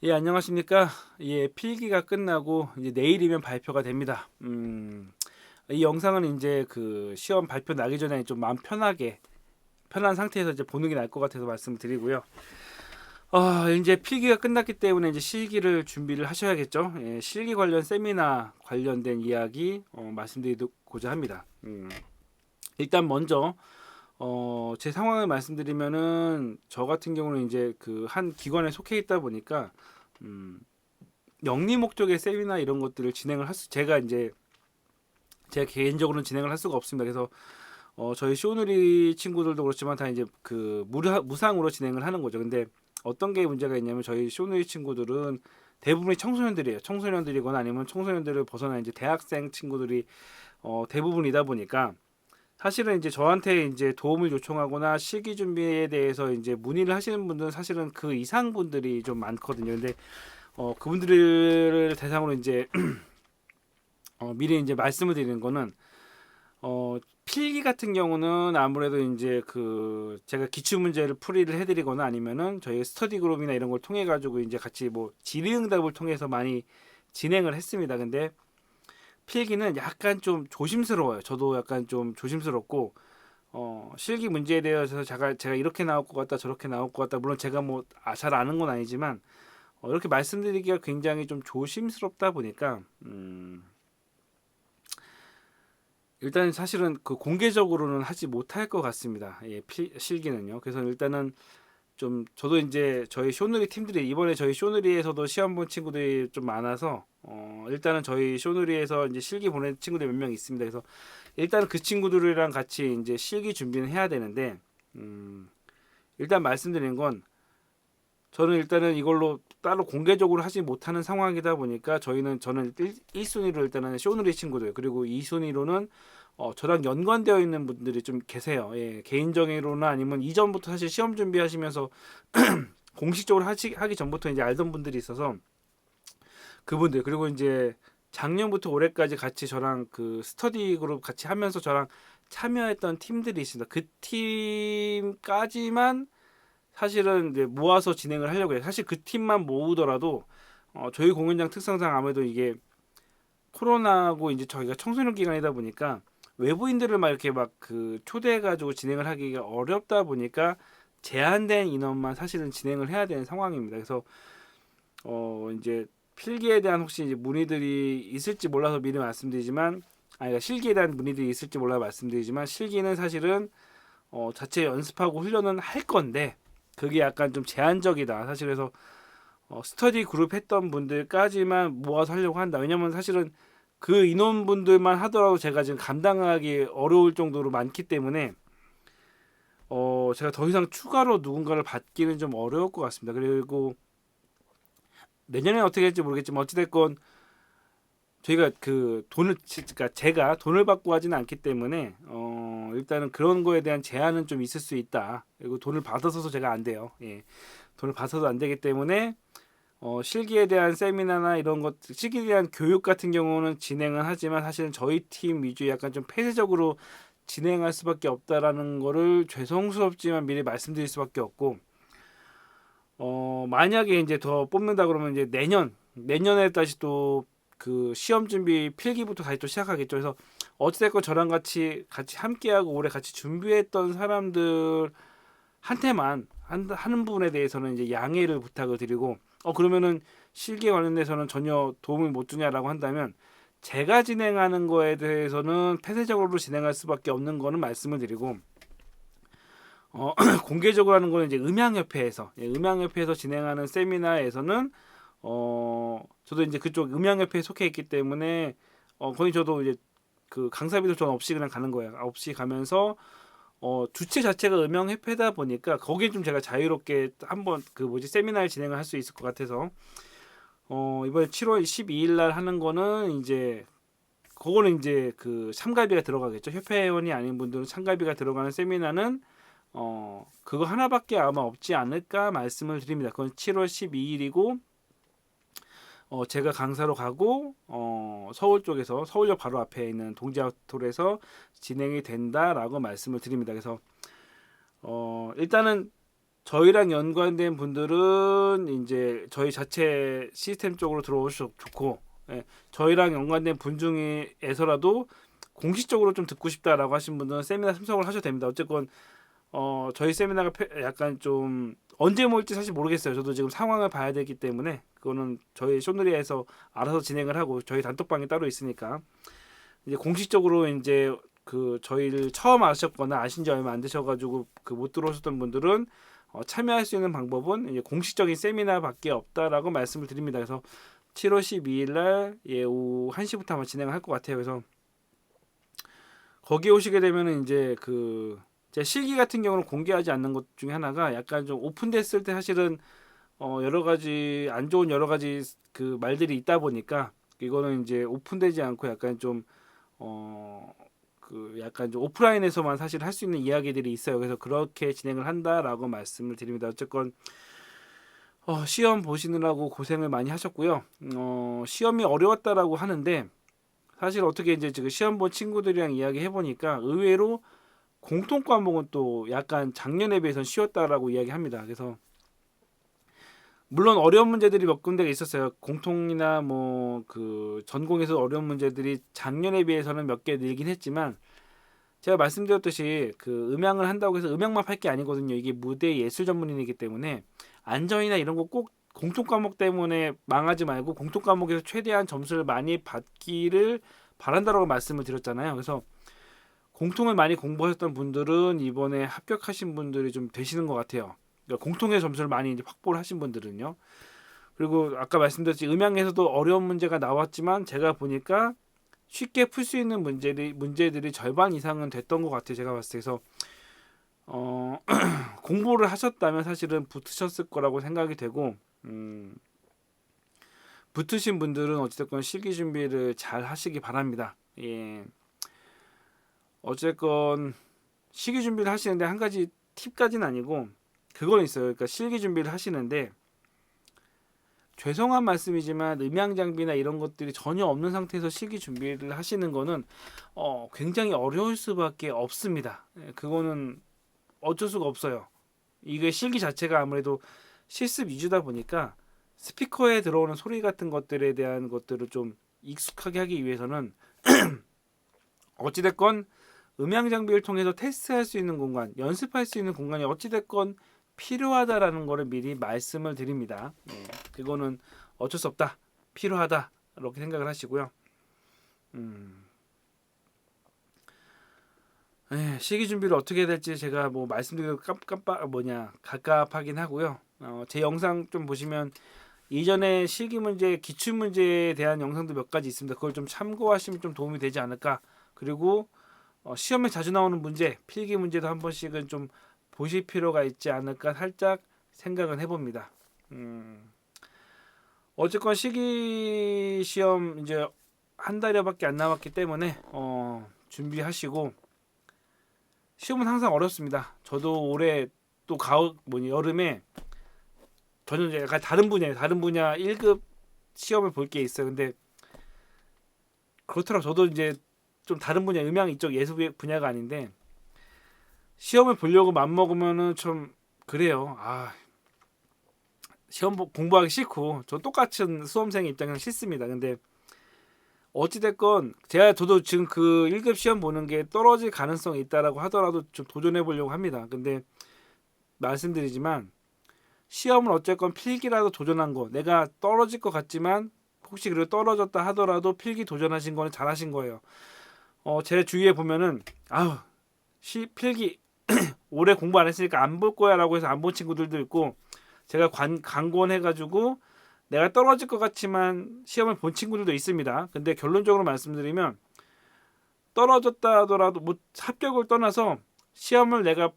예, 안녕하십니까. 예, 필기가 끝나고 이제 내일이면 발표가 됩니다. 이 영상은 이제 그 시험 발표 나기 전에 좀 마음 편한 상태에서 이제 보는 게 나을 것 같아서 말씀을 드리고요. 이제 필기가 끝났기 때문에 이제 실기를 준비를 하셔야겠죠. 예, 실기 관련 세미나 관련된 이야기 말씀드리고자 합니다. 일단 먼저 제 상황을 말씀드리면은 저 같은 경우는 이제 그 한 기관에 속해 있다 보니까 음, 영리 목적의 세미나 이런 것들을 진행을 제가 이제 제가 개인적으로는 진행을 할 수가 없습니다. 그래서 저희 쇼누리 친구들도 그렇지만 다 이제 그 무상으로 진행을 하는 거죠. 근데 어떤 게 문제가 있냐면 저희 쇼누리 친구들은 대부분이 청소년들이에요. 청소년들이거나 아니면 청소년들을 벗어난 이제 대학생 친구들이 대부분이다 보니까 사실은 이제 저한테 이제 도움을 요청하거나 실기 준비에 대해서 이제 문의를 하시는 분들은 사실은 그 이상 분들이 좀 많거든요. 근데 그분들을 대상으로 이제 미리 이제 말씀을 드리는 거는 필기 같은 경우는 아무래도 이제 그 제가 기출 문제를 풀이를 해드리거나 아니면은 저희 스터디 그룹이나 이런 걸 통해 가지고 이제 같이 뭐 질의응답을 통해서 많이 진행을 했습니다. 근데 필기는 약간 좀 조심스러워요. 저도 약간 좀 조심스럽고 실기 문제에 대해서 제가 이렇게 나올 것 같다 저렇게 나올 것 같다 물론 제가 뭐 잘 아는 건 아니지만 이렇게 말씀드리기가 굉장히 좀 조심스럽다 보니까 일단 사실은 그 공개적으로는 하지 못할 것 같습니다. 예, 실기는요. 그래서 일단은 좀 저도 이제 저희 쇼누리 팀들이 이번에 저희 쇼누리에서도 시험 본 친구들이 좀 많아서 일단은 저희 쇼누리에서 이제 실기 보낸 친구들 몇 명 있습니다. 그래서 일단은 그 친구들이랑 같이 이제 실기 준비는 해야 되는데 일단 말씀드리는 건 저는 일단은 이걸로 따로 공개적으로 하지 못하는 상황이다 보니까 저는 1순위로 일단은 쇼누리 친구들 그리고 2순위로는 저랑 연관되어 있는 분들이 좀 계세요. 예, 개인정의로나 아니면 이전부터 사실 시험 준비하시면서 공식적으로 하기 전부터 이제 알던 분들이 있어서 그분들 그리고 이제 작년부터 올해까지 같이 저랑 그 스터디 그룹 같이 하면서 저랑 참여했던 팀들이 있습니다. 그 팀까지만 사실은 이제 모아서 진행을 하려고 해요. 사실 그 팀만 모으더라도 저희 공연장 특성상 아무래도 이게 코로나고 이제 저희가 청소년 기간이다 보니까 외부인들을 막 이렇게 막 그 초대해가지고 진행을 하기가 어렵다 보니까 제한된 인원만 사실은 진행을 해야 되는 상황입니다. 그래서 이제 필기에 대한 혹시 이제 문의들이 있을지 몰라서 미리 말씀드리지만 그러니까 실기에 대한 문의들이 있을지 몰라 말씀드리지만 실기는 사실은 자체 연습하고 훈련은 할 건데 그게 약간 좀 제한적이다. 사실 그래서 스터디 그룹 했던 분들까지만 모아서 하려고 한다. 왜냐면 사실은 그 인원분들만 하더라도 제가 지금 감당하기 어려울 정도로 많기 때문에 제가 더 이상 추가로 누군가를 받기는 좀 어려울 것 같습니다. 그리고 내년에 어떻게 될지 모르겠지만 어찌됐건 저희가 그 돈을 그러니까 제가 돈을 받고 하지는 않기 때문에 일단은 그런 거에 대한 제한은 좀 있을 수 있다. 그리고 돈을 받아서도 제가 안 돼요. 예. 돈을 받아서도 안 되기 때문에 실기에 대한 세미나나 이런 것, 실기에 대한 교육 같은 경우는 진행은 하지만 사실은 저희 팀 위주의 약간 좀 폐쇄적으로 진행할 수밖에 없다라는 거를 죄송스럽지만 미리 말씀드릴 수밖에 없고, 만약에 이제 더 뽑는다 그러면 이제 내년에 다시 또 그 시험 준비 필기부터 다시 또 시작하겠죠. 그래서 어찌됐건 저랑 같이 함께하고 올해 같이 준비했던 사람들 하는 부분에 대해서는 이제 양해를 부탁을 드리고 그러면은 실기에 관련돼서는 전혀 도움을 못 주냐라고 한다면 제가 진행하는 거에 대해서는 폐쇄적으로 진행할 수밖에 없는 거는 말씀을 드리고 공개적으로 하는 거는 이제 음향협회에서 진행하는 세미나에서는 저도 이제 그쪽 음향협회에 속해 있기 때문에 거의 저도 이제 그 강사비도 전 없이 그냥 가는 거예요. 없이 가면서 주체 자체가 음영협회다 보니까 거기에 좀 제가 자유롭게 한번 그 뭐지 세미나를 진행을 할 수 있을 것 같아서 이번에 7월 12일 날 하는 거는 이제 그거는 이제 그 참가비가 들어가겠죠. 협회원이 아닌 분들은 참가비가 들어가는 세미나는 그거 하나밖에 아마 없지 않을까 말씀을 드립니다. 그건 7월 12일이고 제가 강사로 가고 서울 쪽에서 서울역 바로 앞에 있는 동지아트홀에서 진행이 된다라고 말씀을 드립니다. 그래서 일단은 저희랑 연관된 분들은 이제 저희 자체 시스템 쪽으로 들어오셔도 좋고, 예, 저희랑 연관된 분 중에서라도 공식적으로 좀 듣고 싶다라고 하신 분들은 세미나 참석을 하셔도 됩니다. 어쨌건 저희 세미나가 약간 좀 언제 모일지 사실 모르겠어요. 저도 지금 상황을 봐야 되기 때문에 그거는 저희 쇼누리에서 알아서 진행을 하고 저희 단톡방이 따로 있으니까 이제 공식적으로 이제 그 저희를 처음 아셨거나 아신 지 얼마 안 되셔가지고 그 못 들어오셨던 분들은 참여할 수 있는 방법은 이제 공식적인 세미나밖에 없다라고 말씀을 드립니다. 그래서 7월 12일 날 오후 1시부터 아마 진행을 할 것 같아요. 그래서 거기 오시게 되면은 이제 그 제 실기 같은 경우는 공개하지 않는 것 중에 하나가 약간 좀 오픈됐을 때 사실은 여러 가지 안 좋은 여러 가지 그 말들이 있다 보니까 이거는 이제 오픈되지 않고 약간 좀 그 약간 좀 오프라인에서만 사실 할 수 있는 이야기들이 있어요. 그래서 그렇게 진행을 한다라고 말씀을 드립니다. 어쨌건 시험 보시느라고 고생을 많이 하셨고요. 시험이 어려웠다라고 하는데 사실 어떻게 이제 지금 시험 본 친구들이랑 이야기 해보니까 의외로 공통 과목은 또 약간 작년에 비해서는 쉬웠다라고 이야기합니다. 그래서 물론 어려운 문제들이 몇 군데가 있었어요. 공통이나 뭐 그 전공에서 어려운 문제들이 작년에 비해서는 몇 개 늘긴 했지만 제가 말씀드렸듯이 그 음향을 한다고 해서 음향만 팔 게 아니거든요. 이게 무대 예술 전문인이기 때문에 안전이나 이런 거 꼭 공통 과목 때문에 망하지 말고 공통 과목에서 최대한 점수를 많이 받기를 바란다라고 말씀을 드렸잖아요. 그래서 공통을 많이 공부하셨던 분들은 이번에 합격하신 분들이 좀 되시는 것 같아요. 그러니까 공통의 점수를 많이 이제 확보를 하신 분들은요. 그리고 아까 말씀드렸듯이 음향에서도 어려운 문제가 나왔지만 제가 보니까 쉽게 풀 수 있는 문제들이 절반 이상은 됐던 것 같아요. 제가 봤을 때. 그래서 공부를 하셨다면 사실은 붙으셨을 거라고 생각이 되고 붙으신 분들은 어쨌든 실기 준비를 잘 하시기 바랍니다. 예. 어쨌건 실기 준비를 하시는데 한 가지 팁까지는 아니고 그건 있어요. 그러니까 실기 준비를 하시는데 죄송한 말씀이지만 음향 장비나 이런 것들이 전혀 없는 상태에서 실기 준비를 하시는 거는 굉장히 어려울 수밖에 없습니다. 예, 그거는 어쩔 수가 없어요. 이게 실기 자체가 아무래도 실습 위주다 보니까 스피커에 들어오는 소리 같은 것들에 대한 것들을 좀 익숙하게 하기 위해서는 어찌됐건 음향 장비를 통해서 테스트할 수 있는 공간, 연습할 수 있는 공간이 어찌됐건 필요하다라는 거를 미리 말씀을 드립니다. 네, 그거는 어쩔 수 없다. 필요하다. 이렇게 생각을 하시고요. 네, 시기 준비를 어떻게 해야 될지 제가 뭐 말씀드리고 갑갑하긴 하고요. 제 영상 좀 보시면 이전에 실기 문제, 기출 문제에 대한 영상도 몇 가지 있습니다. 그걸 좀 참고하시면 좀 도움이 되지 않을까. 그리고 시험에 자주 나오는 문제, 필기 문제도 한 번씩은 좀 보실 필요가 있지 않을까 살짝 생각은 해봅니다. 어쨌건 시기 시험 이제 한 달여밖에 안 남았기 때문에 준비하시고 시험은 항상 어렵습니다. 저도 올해 또 여름에 저는 약간 다른 분야 1급 시험을 볼 게 있어요. 근데 그렇더라고 저도 이제 좀 다른 분야 음향 이쪽 예술 분야가 아닌데 시험을 보려고 맘먹으면은 좀 그래요. 시험 공부하기 싫고 저 똑같은 수험생의 입장에서 싫습니다. 근데 어찌됐건 저도 지금 그 1급 시험 보는 게 떨어질 가능성이 있다라고 하더라도 좀 도전해 보려고 합니다. 근데 말씀드리지만 시험을 어쨌건 필기라도 도전한 거 내가 떨어질 것 같지만 혹시 그리고 떨어졌다 하더라도 필기 도전하신 거는 잘하신 거예요. 제 주위에 보면은 필기 올해 공부 안 했으니까 안 볼 거야라고 해서 안 본 친구들도 있고 제가 강권해가지고 내가 떨어질 것 같지만 시험을 본 친구들도 있습니다. 근데 결론적으로 말씀드리면 떨어졌다 하더라도 뭐 합격을 떠나서 시험을 내가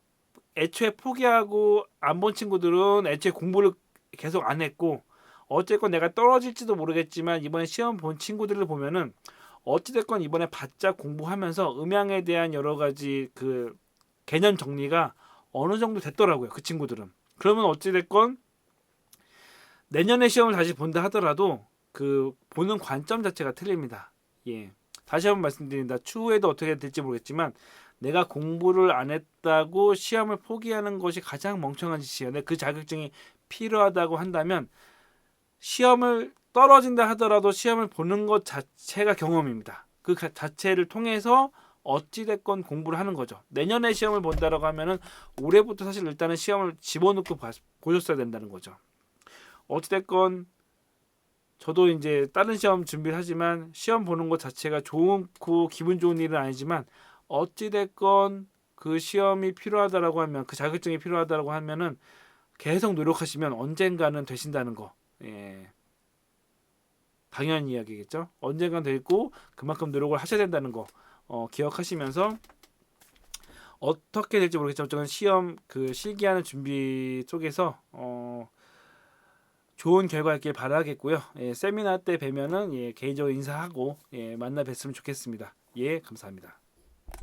애초에 포기하고 안 본 친구들은 애초에 공부를 계속 안 했고 어쨌건 내가 떨어질지도 모르겠지만 이번에 시험 본 친구들을 보면은 어찌됐건 이번에 바짝 공부하면서 음향에 대한 여러 가지 그 개념 정리가 어느 정도 됐더라고요. 그 친구들은. 그러면 어찌됐건 내년에 시험을 다시 본다 하더라도 그 보는 관점 자체가 틀립니다. 예. 다시 한번 말씀드립니다. 추후에도 어떻게 될지 모르겠지만 내가 공부를 안 했다고 시험을 포기하는 것이 가장 멍청한 짓이에요. 근데 그 자격증이 필요하다고 한다면 시험을 떨어진다 하더라도 시험을 보는 것 자체가 경험입니다. 그 자체를 통해서 어찌됐건 공부를 하는 거죠. 내년에 시험을 본다라고 하면은 올해부터 사실 일단은 시험을 집어넣고 보셨어야 된다는 거죠. 어찌됐건 저도 이제 다른 시험 준비를 하지만 시험 보는 것 자체가 좋고 기분 좋은 일은 아니지만 어찌됐건 그 시험이 필요하다라고 하면 그 자격증이 필요하다라고 하면은 계속 노력하시면 언젠가는 되신다는 거. 예. 당연한 이야기겠죠. 언젠간 되고 그만큼 노력을 하셔야 된다는 거 기억하시면서 어떻게 될지 모르겠지만 저는 시험 그 실기하는 준비 속에서 좋은 결과 있길 바라겠고요. 예, 세미나 때 뵈면은 예, 개인적으로 인사하고 예, 만나 뵀으면 좋겠습니다. 예, 감사합니다.